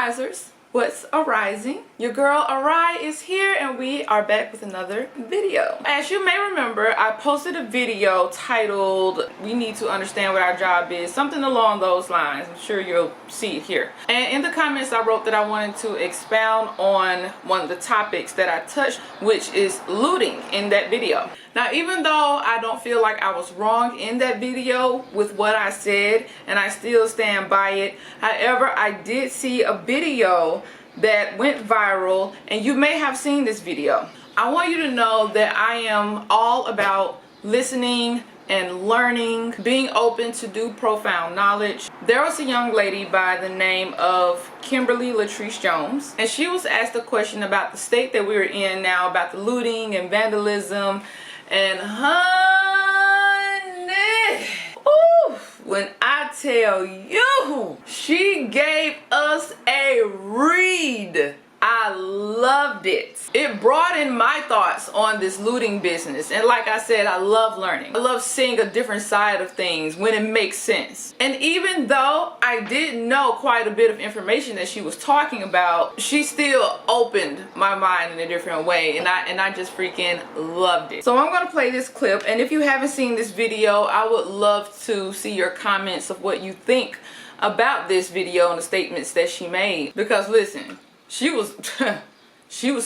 Risers, what's arising? Your girl Arye is here and we are back with another video. As you may remember, I posted a video titled "We Need to Understand What Our Job Is," something along those lines. I'm sure you'll see it here. And in the comments I wrote that I wanted to expound on one of the topics that I touched, which is looting, in that video. Now, even though I don't feel like I was wrong in that video with what I said, and I still stand by it, however, I did see a video that went viral, and you may have seen this video. I want you to know that I am all about listening and learning, being open to do profound knowledge. There was a young lady by the name of Kimberly Latrice Jones, and she was asked a question about the state that we're in now, about the looting and vandalism. And honey, ooh, when I tell you, she gave us a read. I loved it. It broadened my thoughts on this looting business. And like I said, I love learning. I love seeing a different side of things when it makes sense. And even though I didn't know quite a bit of information that she was talking about, she still opened my mind in a different way. And I just freaking loved it. So I'm gonna play this clip. And if you haven't seen this video, I would love to see your comments of what you think about this video and the statements that she made. Because listen, she was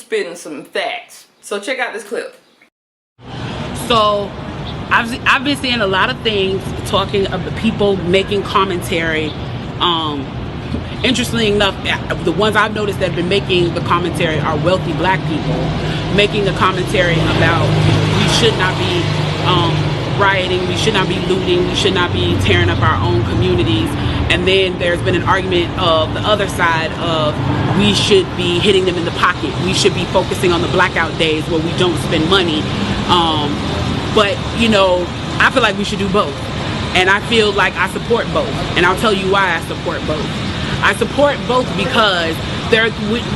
spitting some facts. So check out this clip. So I've been seeing a lot of things talking about people making commentary. Interestingly enough, the ones I've noticed that have been making the commentary are wealthy black people making the commentary about we should not be rioting, we should not be looting, we should not be tearing up our own communities. And then there's been an argument of the other side of we should be hitting them in the pocket. We should be focusing on the blackout days where we don't spend money. But, you know, I feel like we should do both. And I feel like I support both. And I'll tell you why I support both. I support both because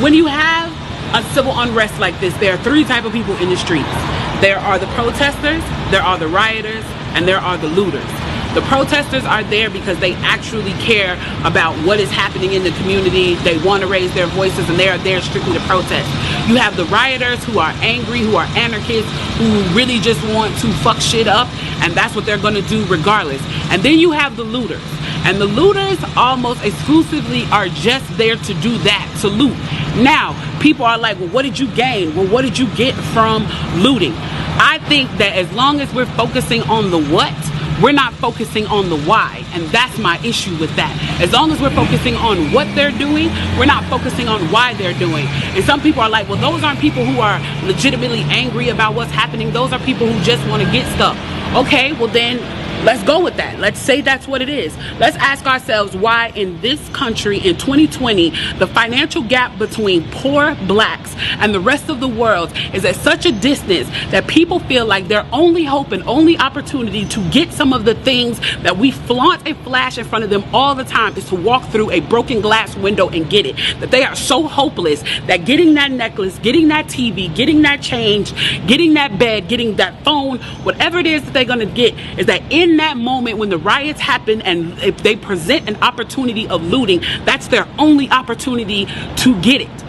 when you have a civil unrest like this, there are three types of people in the streets. There are the protesters, there are the rioters, and there are the looters. The protesters are there because they actually care about what is happening in the community. They want to raise their voices, and they are there strictly to protest. You have the rioters who are angry, who are anarchists, who really just want to fuck shit up, and that's what they're going to do regardless. And then you have the looters. And the looters almost exclusively are just there to do that, to loot. Now, people are like, well, what did you gain? Well, what did you get from looting? I think that as long as we're focusing on the what, we're not focusing on the why, and that's my issue with that. As long as we're focusing on what they're doing, we're not focusing on why they're doing. And some people are like, well, those aren't people who are legitimately angry about what's happening. Those are people who just want to get stuff. Okay, well then, let's go with that. Let's say that's what it is. Let's ask ourselves why in this country in 2020, the financial gap between poor blacks and the rest of the world is at such a distance that people feel like their only hope and only opportunity to get some of the things that we flaunt and flash in front of them all the time is to walk through a broken glass window and get it. That they are so hopeless that getting that necklace, getting that TV, getting that change, getting that bed, getting that phone, whatever it is that they're going to get, is that in that moment when the riots happen and if they present an opportunity of looting, that's their only opportunity to get it.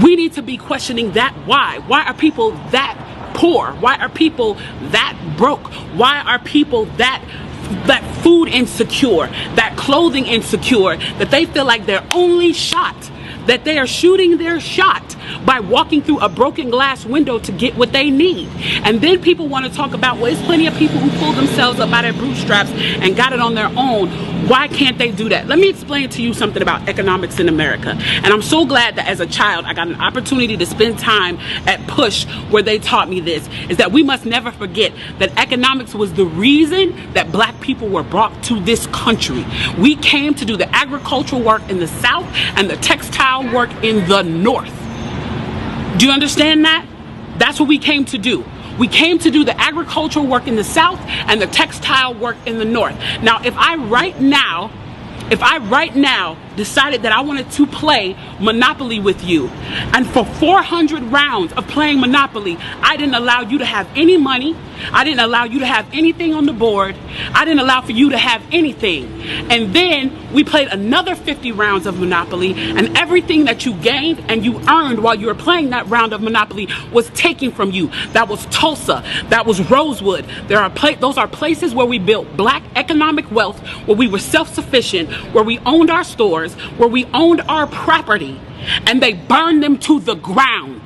We need to be questioning that why. Why are people that poor? Why are people that broke? Why are people that food insecure, that clothing insecure, that they feel like their only shot, that they are shooting their shot by walking through a broken glass window to get what they need? And then people want to talk about, well, there's plenty of people who pulled themselves up by their bootstraps and got it on their own. Why can't they do that? Let me explain to you something about economics in America. And I'm so glad that as a child, I got an opportunity to spend time at Push where they taught me this, is that we must never forget that economics was the reason that black people were brought to this country. We came to do the agricultural work in the South and the textile work in the North. Do you understand that? That's what we came to do. We came to do the agricultural work in the South and the textile work in the North. Now, if I right now decided that I wanted to play Monopoly with you. And for 400 rounds of playing Monopoly, I didn't allow you to have any money. I didn't allow you to have anything on the board. I didn't allow for you to have anything. And then we played another 50 rounds of Monopoly, and everything that you gained and you earned while you were playing that round of Monopoly was taken from you. That was Tulsa. That was Rosewood. Those are places where we built black economic wealth, where we were self-sufficient, where we owned our stores, where we owned our property, and they burned them to the ground.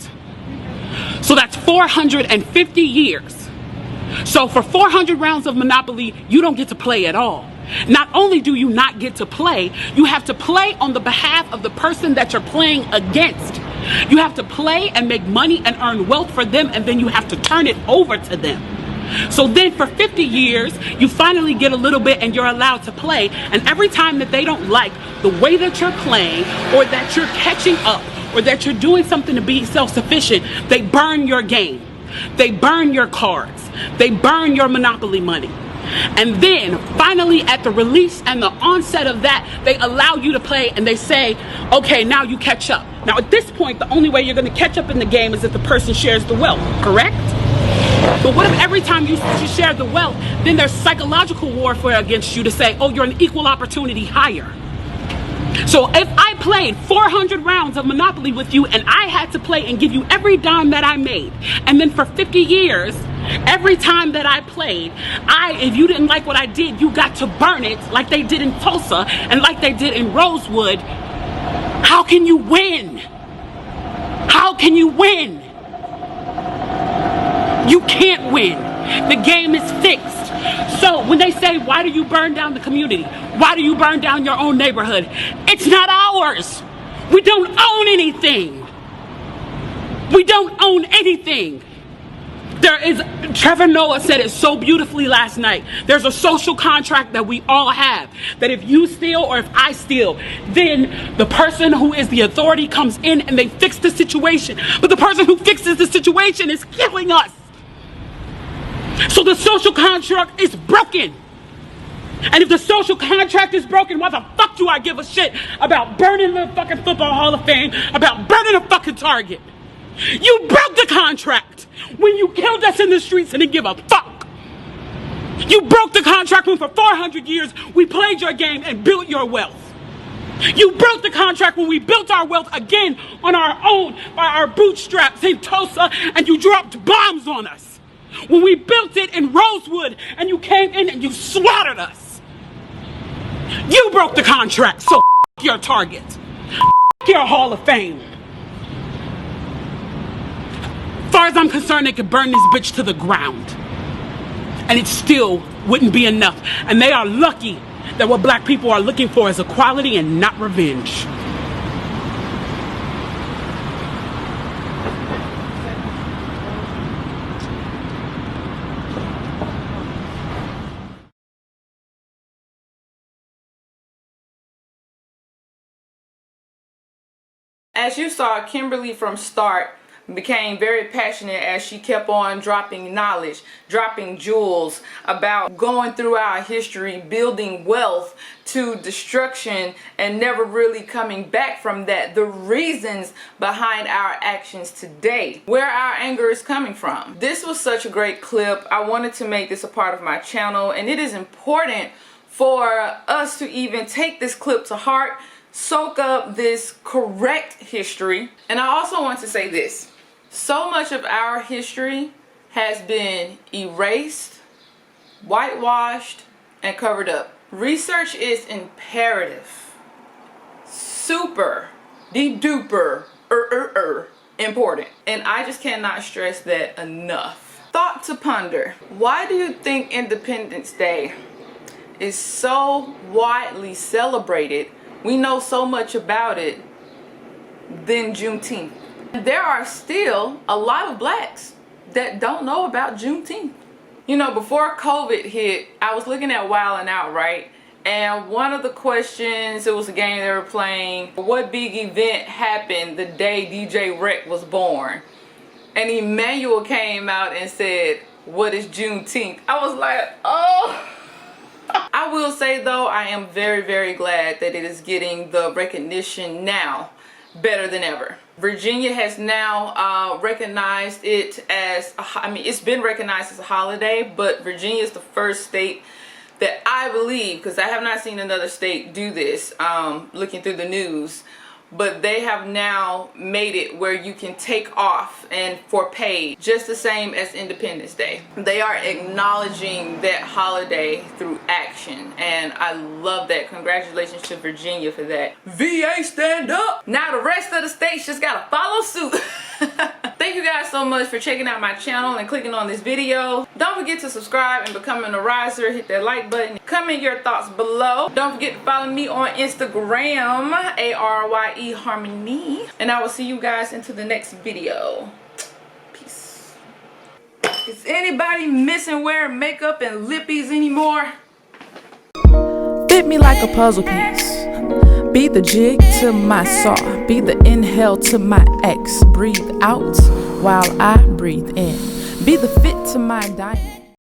So that's 450 years. So for 400 rounds of Monopoly, you don't get to play at all. Not only do you not get to play, you have to play on the behalf of the person that you're playing against. You have to play and make money and earn wealth for them, and then you have to turn it over to them. So then for 50 years, you finally get a little bit and you're allowed to play. And every time that they don't like the way that you're playing, or that you're catching up, or that you're doing something to be self-sufficient, they burn your game. They burn your cards. They burn your Monopoly money. And then finally at the release and the onset of that, they allow you to play, and they say, okay, now you catch up. Now at this point, the only way you're going to catch up in the game is if the person shares the wealth, correct? But what if every time you share the wealth, then there's psychological warfare against you to say, oh, you're an equal opportunity hire. So if I played 400 rounds of Monopoly with you, and I had to play and give you every dime that I made, and then for 50 years, every time that I played, if you didn't like what I did, you got to burn it like they did in Tulsa and like they did in Rosewood, how can you win? How can you win? You can't win. The game is fixed. So when they say, why do you burn down the community? Why do you burn down your own neighborhood? It's not ours. We don't own anything. We don't own anything. Trevor Noah said it so beautifully last night. There's a social contract that we all have, that if you steal or if I steal, then the person who is the authority comes in and they fix the situation. But the person who fixes the situation is killing us. So the social contract is broken. And if the social contract is broken, why the fuck do I give a shit about burning the fucking Football Hall of Fame, about burning a fucking Target? You broke the contract when you killed us in the streets and didn't give a fuck. You broke the contract when for 400 years we played your game and built your wealth. You broke the contract when we built our wealth again on our own by our bootstraps in Tulsa, and you dropped bombs on us. When we built it in Rosewood and you came in and you slaughtered us. You broke the contract, so your Target. Your Hall of Fame. As far as I'm concerned, they could burn this bitch to the ground. And it still wouldn't be enough. And they are lucky that what black people are looking for is equality and not revenge. As you saw, Kimberly from start became very passionate as she kept on dropping knowledge, dropping jewels about going through our history, building wealth to destruction and never really coming back from that. The reasons behind our actions today, where our anger is coming from. This was such a great clip. I wanted to make this a part of my channel, and it is important for us to even take this clip to heart, soak up this correct history. And I also want to say this. So much of our history has been erased, whitewashed, and covered up. Research is imperative. Super, de-duper, important. And I just cannot stress that enough. Thought to ponder. Why do you think Independence Day is so widely celebrated? We know so much about it than Juneteenth. There are still a lot of blacks that don't know about Juneteenth. You know, before COVID hit, I was looking at Wild 'N Out, right? And one of the questions, it was a game they were playing, what big event happened the day DJ Wreck was born? And Emmanuel came out and said, what is Juneteenth? I was like, oh. I I will say though, I am very, very glad that it is getting the recognition now better than ever. Virginia has now recognized it as, it's been recognized as a holiday, but Virginia is the first state that I believe, because I have not seen another state do this, looking through the news, but they have now made it where you can take off and for pay, just the same as Independence Day. They are acknowledging that holiday through action, and I love that. Congratulations to Virginia for that. VA, stand up! Now the rest of the states just gotta follow suit. Thank you guys so much for checking out my channel and clicking on this video. Don't forget to subscribe and become an Arizer. Hit that like button. Comment your thoughts below. Don't forget to follow me on Instagram, ARYE Harmony. And I will see you guys into the next video. Peace. Is anybody missing wearing makeup and lippies anymore? Fit me like a puzzle piece. Be the jig to my saw. Be the inhale to my X. Breathe out while I breathe in. Be the fit to my diamond.